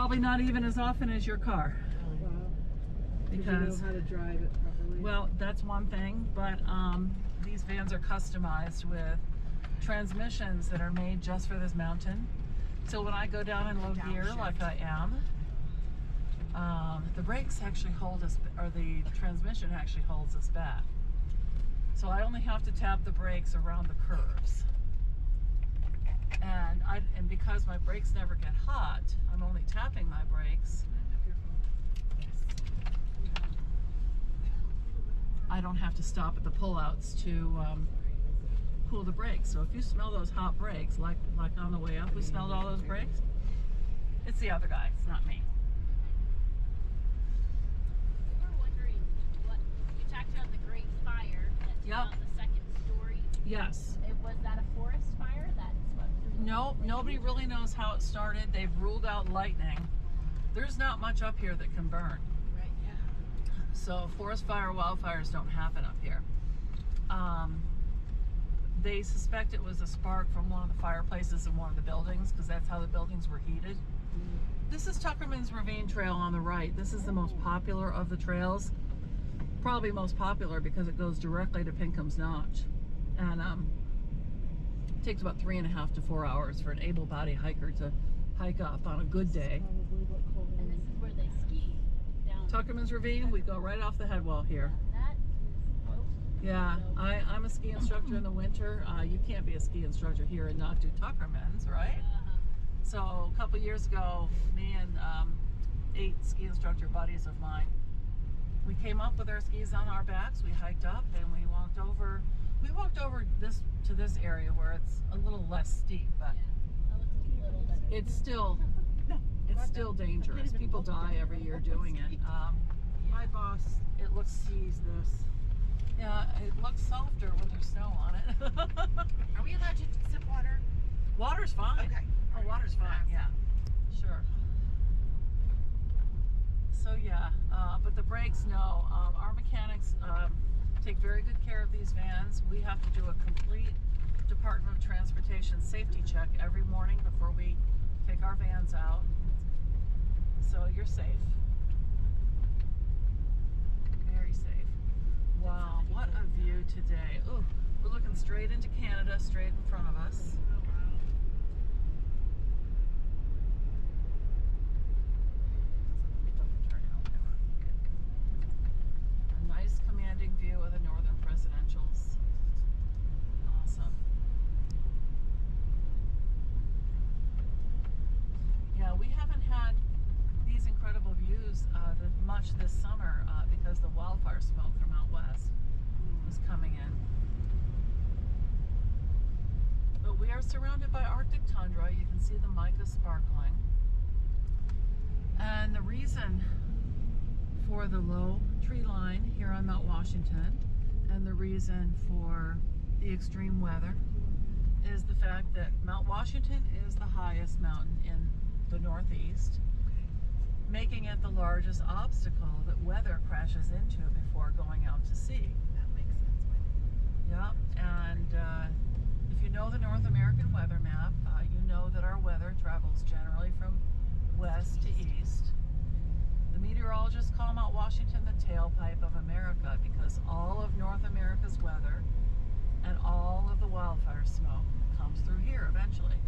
Probably not even as often as your car. Wow. Because you know how to drive it properly. Well, that's one thing, but these vans are customized with transmissions that are made just for this mountain. So when I go down in low gear like I am, the brakes actually hold us, or the transmission actually holds us back. So I only have to tap the brakes around the curves. And because my brakes never get hot, I'm only tapping my brakes. I don't have to stop at the pullouts to cool the brakes. So if you smell those hot brakes, like on the way up, we smelled all those brakes. It's the other guy. It's not me. We were wondering what you talked about, the Great Fire that took out the second story. Yes. Was that a forest fire that swept through? No, nobody really knows how it started. They've ruled out lightning. There's not much up here that can burn. Right. Yeah. So forest fire, wildfires don't happen up here. They suspect it was a spark from one of the fireplaces in one of the buildings, because that's how the buildings were heated. This is Tuckerman's Ravine Trail on the right. This is the most popular of the trails. Probably most popular because it goes directly to Pinkham's Notch. And it takes about 3.5 to 4 hours for an able-bodied hiker to hike up on a good day. And this is where they ski down. Tuckerman's Ravine, we go right off the head wall here. That is, yeah, I'm a ski instructor in the winter. You can't be a ski instructor here and not do Tuckerman's, right? So a couple years ago, me and 8 ski instructor buddies of mine, we came up with our skis on our backs. We hiked up and we walked over. We walked over this to this area where it's a little less steep, but it's still dangerous. People die every year doing it. My boss, It looks sees this. Yeah, it looks softer when there's snow on it. Are we allowed to sip water? Water's fine. Okay. Oh, water's fine. Yeah, sure. So yeah, but the brakes, no. Our mechanics take very good care of these vans. We have to do a complete Department of Transportation safety check every morning before we take our vans out. So you're safe. Very safe. Wow, what a view today. Ooh, we're looking straight into Canada, straight in front of us. Oh, wow. A nice commanding view of the northern presidentials. Awesome. Yeah, we haven't had these incredible views much this summer because the wildfire smoke from out west is coming in. But we are surrounded by Arctic tundra. You can see the mica sparkling. And the reason for the low tree line here on Mount Washington and the reason for the extreme weather is the fact that Mount Washington is the highest mountain in the Northeast, making it the largest obstacle that weather crashes into before going out to sea. That makes sense. Yeah, and if you know the North American weather map, you know that our weather travels generally from west to east. The meteorologists call Mount Washington the tailpipe of America because all of North America's weather and all of the wildfire smoke comes through here eventually.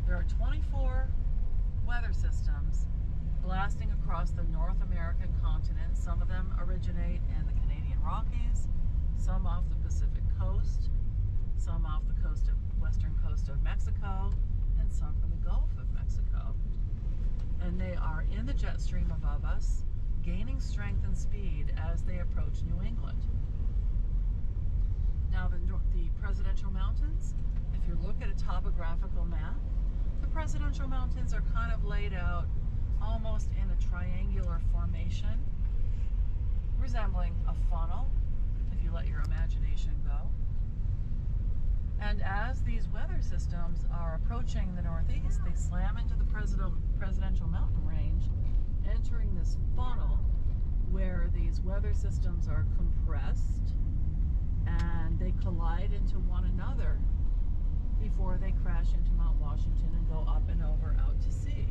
There are 24 weather systems blasting across the North American continent. Some of them originate in the Canadian Rockies, some off the Pacific coast, some off the western coast of Mexico, and some from the Gulf of Mexico. And they are in the jet stream above us, gaining strength and speed as they approach New England. Now the presidential mountains, if you look at a topographical map, the presidential mountains are kind of laid out almost in a triangular formation, resembling a funnel, if you let your imagination go. And as these weather systems are approaching the Northeast, they slam into the presidential mountain range, entering this funnel where these weather systems are compressed and they collide into one another before they crash into Mount Washington and go up and over out to sea.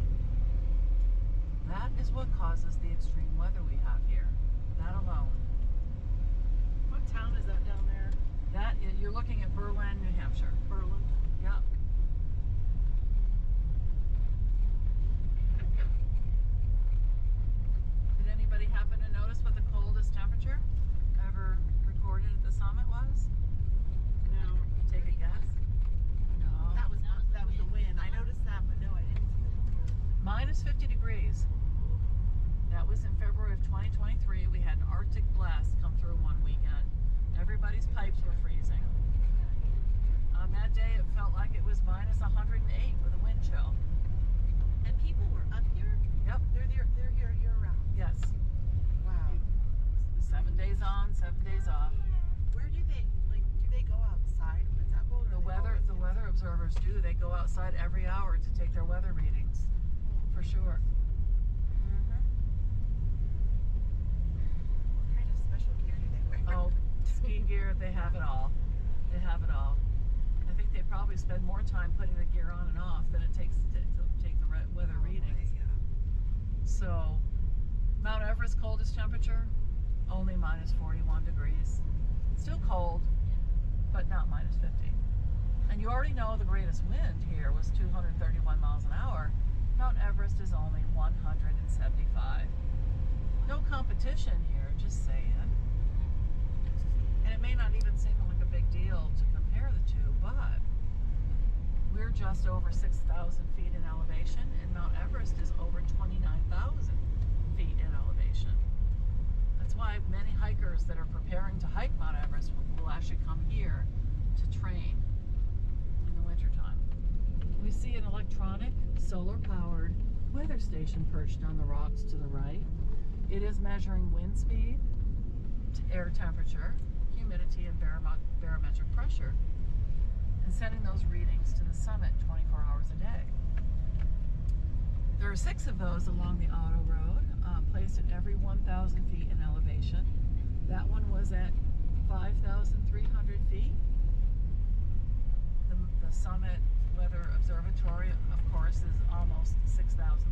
is what causes the extreme weather we have here. That alone. What town is that down there? You're looking at Berlin, New Hampshire. Berlin. Yep. Did anybody happen to notice what the coldest temperature ever recorded at the summit was? No. Take a guess. No. That was the wind. I noticed that, but no, I didn't see it. Minus 50 degrees. That was in February of 2023. We had an Arctic blast come through one weekend. Everybody's pipes were freezing. On that day, it felt like it was minus 108 with a wind chill. And people were up here. Yep. They're here year round. Yes. Wow. 7 days on, 7 days off. Where do they go outside when it's that cold? Or The weather observers do. They go outside every hour to take their weather readings, for sure. What kind of special gear do they wear? Oh, ski gear, they have it all. They have it all. I think they probably spend more time putting the gear on and off than it takes to take the weather readings. Yeah. So, Mount Everest coldest temperature, only minus 41 degrees. Still cold, but not minus 50. And you already know the greatest wind here was 231 miles an hour. Mount Everest is only 175. No competition here, just saying. And it may not even seem like a big deal to compare the two, but we're just over 6,000 feet in elevation, and Mount Everest is over 29,000 feet in elevation. That's why many hikers that are preparing to hike Mount Everest will actually come here to train in the wintertime. We see an electronic, solar-powered weather station perched on the rocks to the right. It is measuring wind speed, air temperature, humidity, and barometric pressure, and sending those readings to the summit 24 hours a day. There are 6 of those along the auto road, placed at every 1,000 feet in elevation. That one was at 5,300 feet. The summit weather observatory, of course, is almost 6,300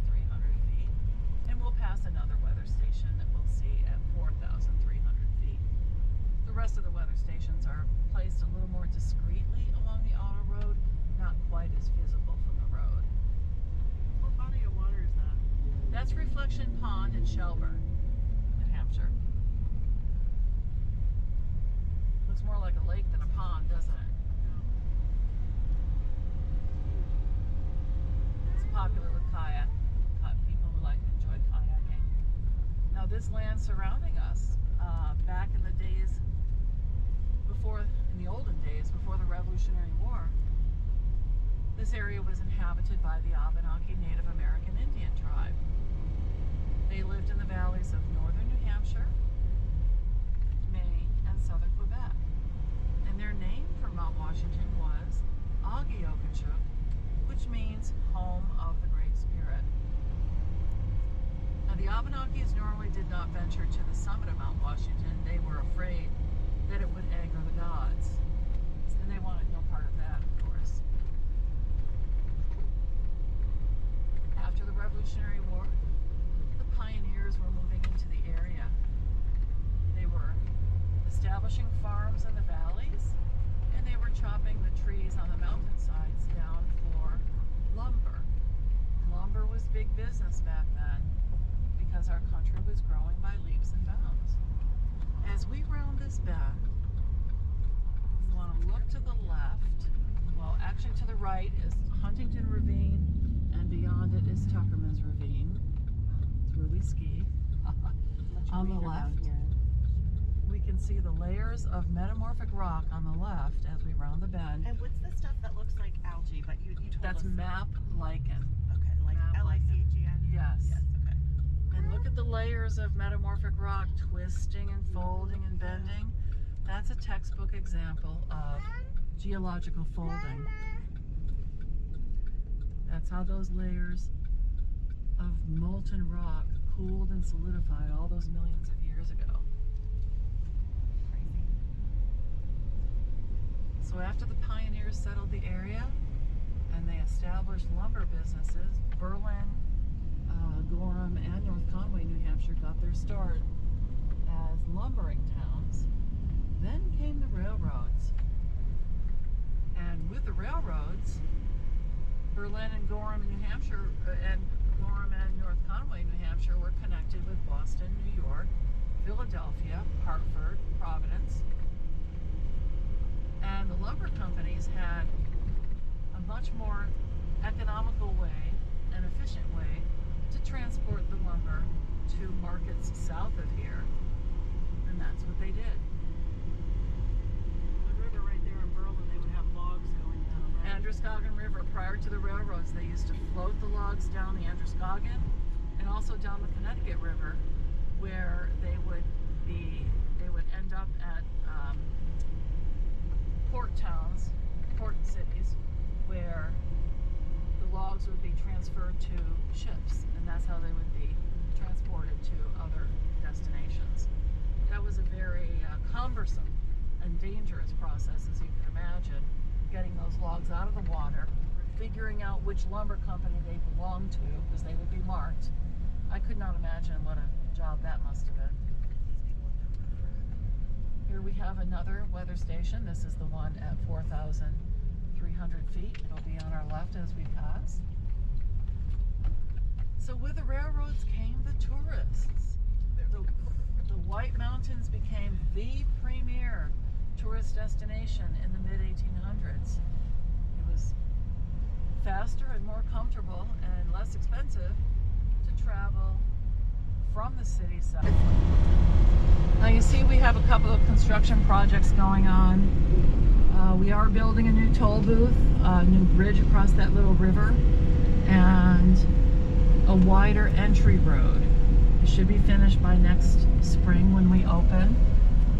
feet. And we'll pass another weather station that we'll see at 4,300 feet. The rest of the weather stations are placed a little more discreetly along the auto road, not quite as visible from the road. What body of water is that? That's Reflection Pond in Shelburne, New Hampshire. Looks more like a lake than a pond, doesn't it? It's popular with people who enjoy kayaking. Now this land surrounding us, back in the days before, in the olden days, before the Revolutionary War, this area was inhabited by the Abenaki Native American Indian tribe. They lived in the valleys of northern New Hampshire, Maine, and southern Quebec. And their name for Mount Washington was Ogiokachuk, which means home of the Great Spirit. Now the Abenakis normally did not venture to the summit of Mount Washington. They were afraid that it would anger the gods. And they wanted no part of that, of course. After the Revolutionary War, the pioneers were moving into the area. They were establishing farms in the valleys, and they were chopping the trees on the mountainsides down for lumber. Lumber was big business back then because our country was growing by leaps and bounds. As we round this bend, we want to look to the left. Well, actually to the right is Huntington Ravine, and beyond it is Tuckerman's Ravine. It's where we ski. On the left, we can see the layers of metamorphic rock on the left as we round the bend. And what's the stuff that looks like algae? But you told That's us. map lichen. Okay, like map L-I-C-H-E-N? Yes. Yes, okay. And look at the layers of metamorphic rock twisting and folding and bending. That's a textbook example of geological folding. That's how those layers of molten rock cooled and solidified all those millions of years ago. Crazy. So after the pioneers settled the area and they established lumber businesses, Berlin, Gorham, and North start as lumbering towns. Then came the railroads. And with the railroads, Berlin and Gorham, New Hampshire, and Gorham and North Conway, New Hampshire, were connected with Boston, New York, Philadelphia, Hartford, Providence. And the lumber companies had a much more economical way and efficient way to transport the lumber to markets south of here. And that's what they did. The river right there in Berlin, they would have logs going down, right? Androscoggin River, prior to the railroads, they used to float the logs down the Androscoggin and also down the Connecticut River, where they would end up at port towns, port cities, where the logs would be transferred to ships, and that's how they would be transported to other destinations. That was a very cumbersome and dangerous process, as you can imagine, getting those logs out of the water, figuring out which lumber company they belonged to, because they would be marked. I could not imagine what a job that must have been. Here we have another weather station. This is the one at 4,300 feet. It'll be on our left as we pass. So with the railroads came the tourists. The White Mountains became the premier tourist destination in the mid-1800s. It was faster and more comfortable and less expensive to travel from the city side. Now you see we have a couple of construction projects going on. We are building a new toll booth, a new bridge across that little river, and a wider entry road. It should be finished by next spring when we open.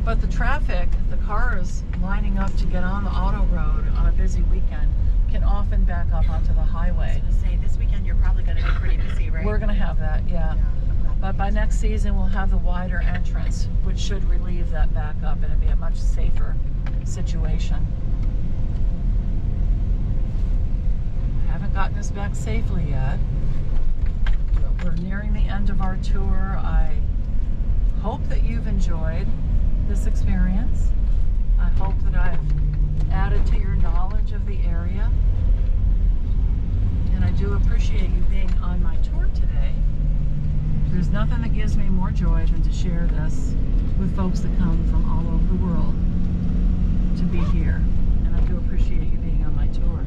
But the traffic, the cars lining up to get on the auto road on a busy weekend, can often back up onto the highway. I was gonna say, this weekend you're probably gonna be pretty busy, right? We're going to have that, yeah. But by next season, we'll have the wider entrance, which should relieve that backup, and it'll be a much safer situation. I haven't gotten us back safely yet, but we're nearing the end of our tour. I hope that you've enjoyed this experience. I hope that I've added to your knowledge of the area. And I do appreciate you being on my tour today. There's nothing that gives me more joy than to share this with folks that come from all over the world to be here. And I do appreciate you being on my tour.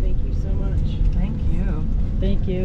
Thank you so much. Thank you. Thank you.